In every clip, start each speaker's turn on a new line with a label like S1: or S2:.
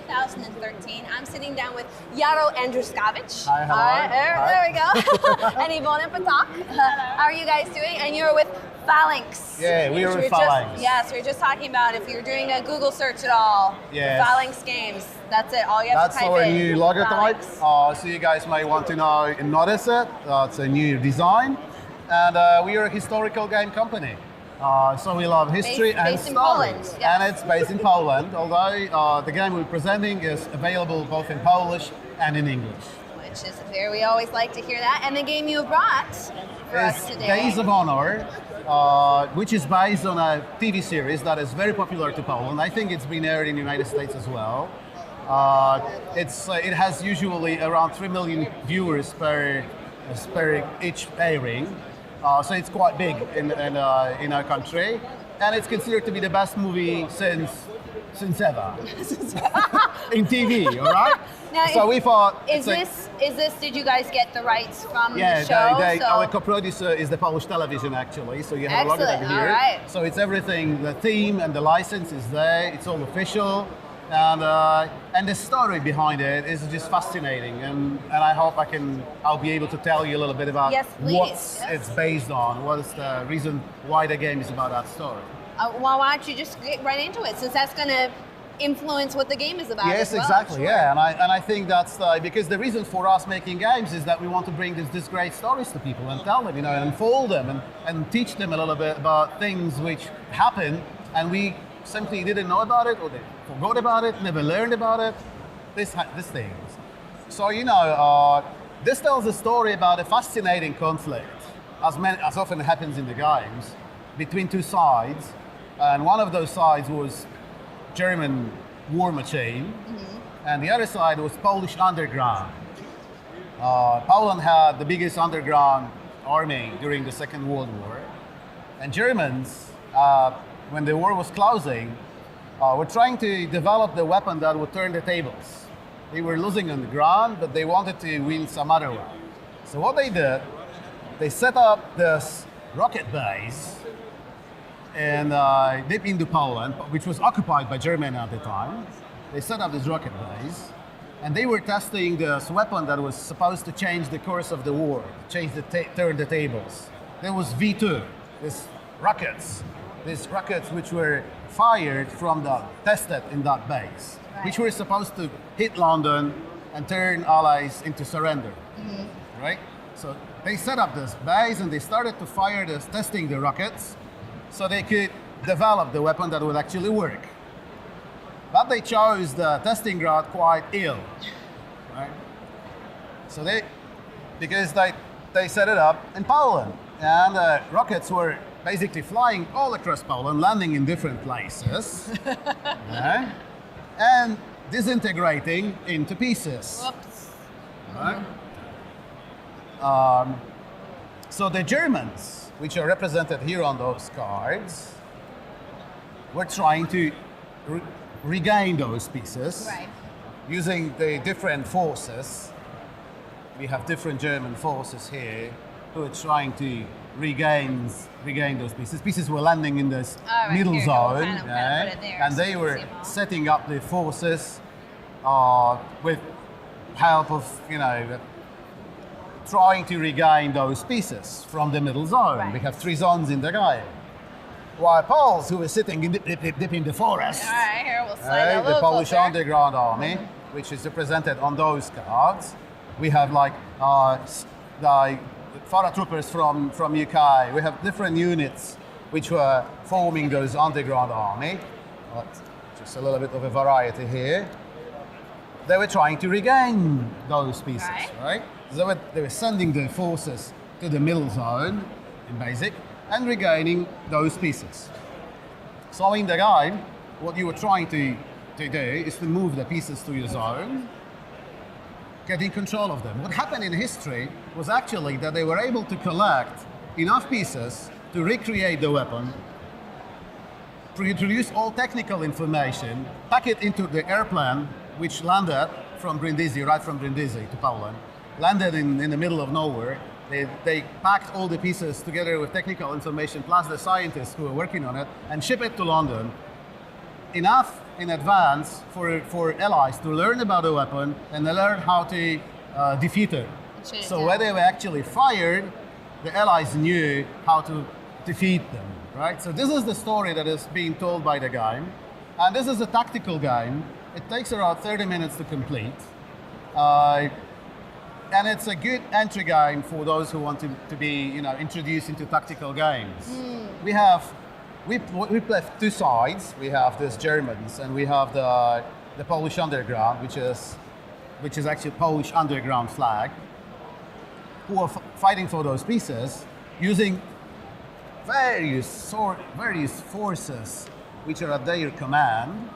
S1: 2013. I'm sitting down with Jaro Andruskavich.
S2: Hi, hello.
S1: There we go. And Ivona Patak. How are you guys doing? And you're with Phalanx.
S2: Yeah, we are with Phalanx.
S1: Yes, we were just talking about if you're doing a Google search at all,
S2: yes.
S1: Phalanx Games. That's it. All you have to type in.
S2: That's our new logo type.
S1: Phalanx.
S2: So you guys may want to know and notice it. It's a new design. And we are a historical game company. So we love history and
S1: based in
S2: stories.
S1: Poland, yes.
S2: And it's based in Poland, although the game we're presenting is available both in Polish and in English.
S1: Which is there. We always like to hear that. And the game you brought for us
S2: It's
S1: today.
S2: Days of Honor, which is based on a TV series that is very popular to Poland. I think it's been aired in the United States as well. It has usually around 3 million viewers per each airing. So it's quite big in our country, and it's considered to be the best movie since ever in TV. All right.
S1: Now,
S2: so we thought,
S1: is this? Did you guys get the rights from
S2: yeah,
S1: the show?
S2: our co-producer is the Polish television actually. So you have a look at it here.
S1: All right.
S2: So it's everything. The theme and the license is there. It's all official. And the story behind it is just fascinating, and I hope I'll be able to tell you a little bit about what it's based on, what is the reason why the game is about that story.
S1: Well, why don't you just get right into it, since that's going to influence what the game is about.
S2: Yes,
S1: as well.
S2: exactly.
S1: Sure.
S2: Yeah, and I think that's because the reason for us making games is that we want to bring these great stories to people and tell them, and unfold them and teach them a little bit about things which happen, and we simply didn't know about it, or they forgot about it, never learned about it, these things. So, this tells a story about a fascinating conflict, as often happens in the games, between two sides. And one of those sides was German war machine, and the other side was Polish underground. Poland had the biggest underground army during the Second World War, and Germans, when the war was closing, were trying to develop the weapon that would turn the tables. They were losing on the ground, but they wanted to win some other way. So what they did, they set up this rocket base deep into Poland, which was occupied by Germany at the time. They set up this rocket base, and they were testing this weapon that was supposed to change the course of the war, turn the tables. There was V2, these rockets which were tested in that base, which were supposed to hit London and turn Allies into surrender, right? So they set up this base and they started to fire testing the rockets so they could develop the weapon that would actually work. But they chose the testing ground quite ill, right? So because they set it up in Poland, and rockets were basically flying all across Poland, landing in different places, and disintegrating into pieces.
S1: Whoops.
S2: Right? So the Germans, which are represented here on those cards, were trying to regain those pieces using the different forces. We have different German forces here who are trying to regain those pieces. Pieces were landing in this middle zone, and they were setting up the forces with help of, trying to regain those pieces from the middle zone. We have 3 zones in the game. While Poles, who were sitting deep in the forest, the Polish Underground Army, which is represented on those cards. We have the paratroopers from UK. We have different units which were forming those underground army. Just a little bit of a variety here. They were trying to regain those pieces, right? So they were sending their forces to the middle zone, in basic, and regaining those pieces. So in the game, what you were trying to do is to move the pieces to your zone, getting control of them. What happened in history was actually that they were able to collect enough pieces to recreate the weapon, produce all technical information, pack it into the airplane, which landed from Brindisi, right from Brindisi to Poland, landed in the middle of nowhere. They packed all the pieces together with technical information, plus the scientists who were working on it, and ship it to London. enough in advance for allies to learn about the weapon and they learn how to defeat it. So when they were actually fired, the allies knew how to defeat them, right? So this is the story that is being told by the game. And this is a tactical game. It takes around 30 minutes to complete. And it's a good entry game for those who want to be, introduced into tactical games. We play two sides. We have this Germans and we have the Polish underground, which is actually Polish underground flag, who are fighting for those pieces using various forces which are at their command.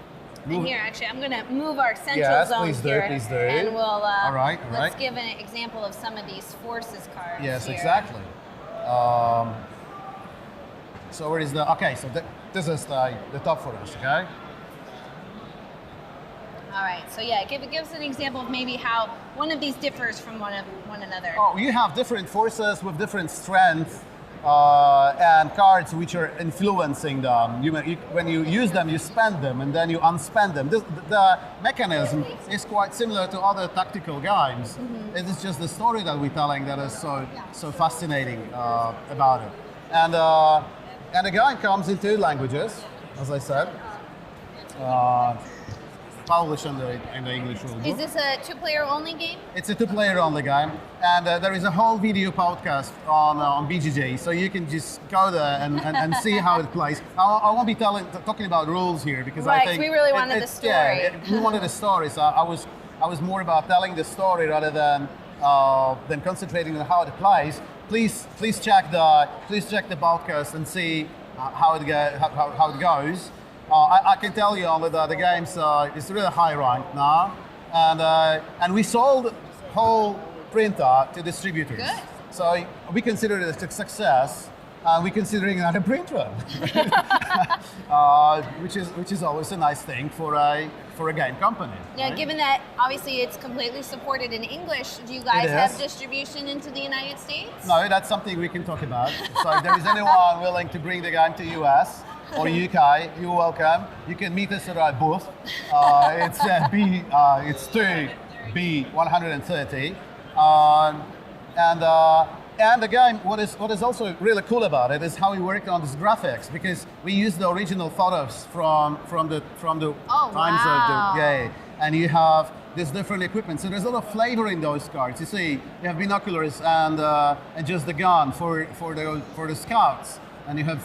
S1: And here, actually, I'm going to move our central
S2: yes,
S1: zone
S2: please
S1: here.
S2: Please do.
S1: And we'll
S2: all right.
S1: let's give an example of some of these forces cards.
S2: Yes,
S1: here.
S2: exactly. So where is so this is the top for us, okay?
S1: All right, so yeah, give us an example of maybe how one of these differs from one another.
S2: Oh, you have different forces with different strength and cards which are influencing them. When you use them, you spend them and then you unspend them. The mechanism is quite similar to other tactical games. Mm-hmm. It is just the story that we're telling that is so fascinating about it. And the game comes in two languages, as I said. Polish and the English rule book.
S1: Is this a two-player only game?
S2: It's a two-player only game, and there is a whole video podcast on BGG, so you can just go there and see how it plays. I won't be talking about rules here because I think
S1: we really wanted the story.
S2: Yeah, we wanted the story, so I was more about telling the story rather than concentrating on how it plays. Please check the podcast and see how it goes. I can tell you only that the game is really high ranked now, and we sold whole printer to distributors.
S1: Good.
S2: So we consider it a success. We're considering another printer, which is always a nice thing for a game company.
S1: Now,
S2: right?
S1: given that obviously it's completely supported in English, do you guys have distribution into the United States?
S2: No, that's something we can talk about. So if there is anyone willing to bring the game to US or UK, you're welcome. You can meet us at our booth. It's 2B130. And again, what is also really cool about it is how we worked on these graphics, because we used the original photos from the times of the game, and you have this different equipment. So there's a lot of flavor in those cards. You see, you have binoculars and just the gun for the scouts, and you have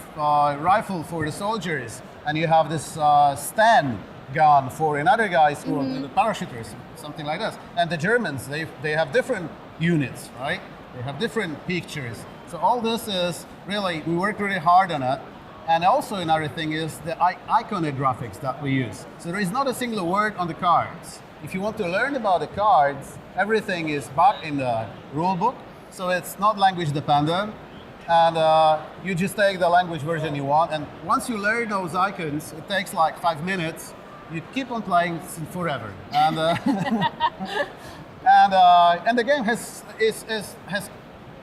S2: rifle for the soldiers, and you have this Sten gun for another guys who are the parachuters, something like this. And the Germans, they have different units, right? They have different pictures. So all this is really, we worked really hard on it. And also another thing is the iconographics that we use. So there is not a single word on the cards. If you want to learn about the cards, everything is back in the rule book. So it's not language dependent. And you just take the language version you want. And once you learn those icons, it takes like 5 minutes. You keep on playing forever. And and the game has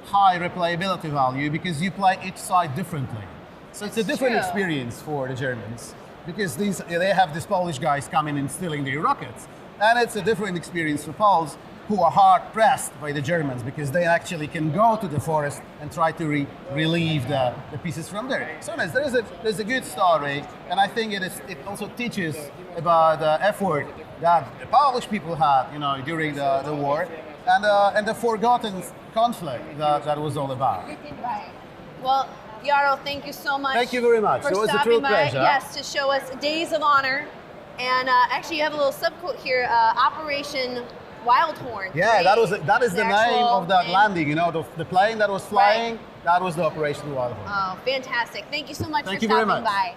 S2: high replayability value because you play each side differently. So it's a different experience for the Germans because they have these Polish guys coming and stealing their rockets. And it's a different experience for Poles who are hard pressed by the Germans because they actually can go to the forest and try to relieve the pieces from there. So there's a good story, and I think it also teaches about the effort that the Polish people had, during the war, and the forgotten conflict that was all about.
S1: Right. Well, Jarl, thank you so much.
S2: Thank you very much.
S1: For
S2: it was a
S1: stopping
S2: true
S1: by,
S2: pleasure.
S1: yes, to show us Days of Honor, and actually you have a little subquote here, Operation Wildhorn.
S2: Yeah, that is the name of that landing. The plane that was flying. Right. That was the Operation Wildhorn.
S1: Oh, fantastic! Thank you so much for
S2: Thank you very
S1: stopping
S2: much.
S1: by.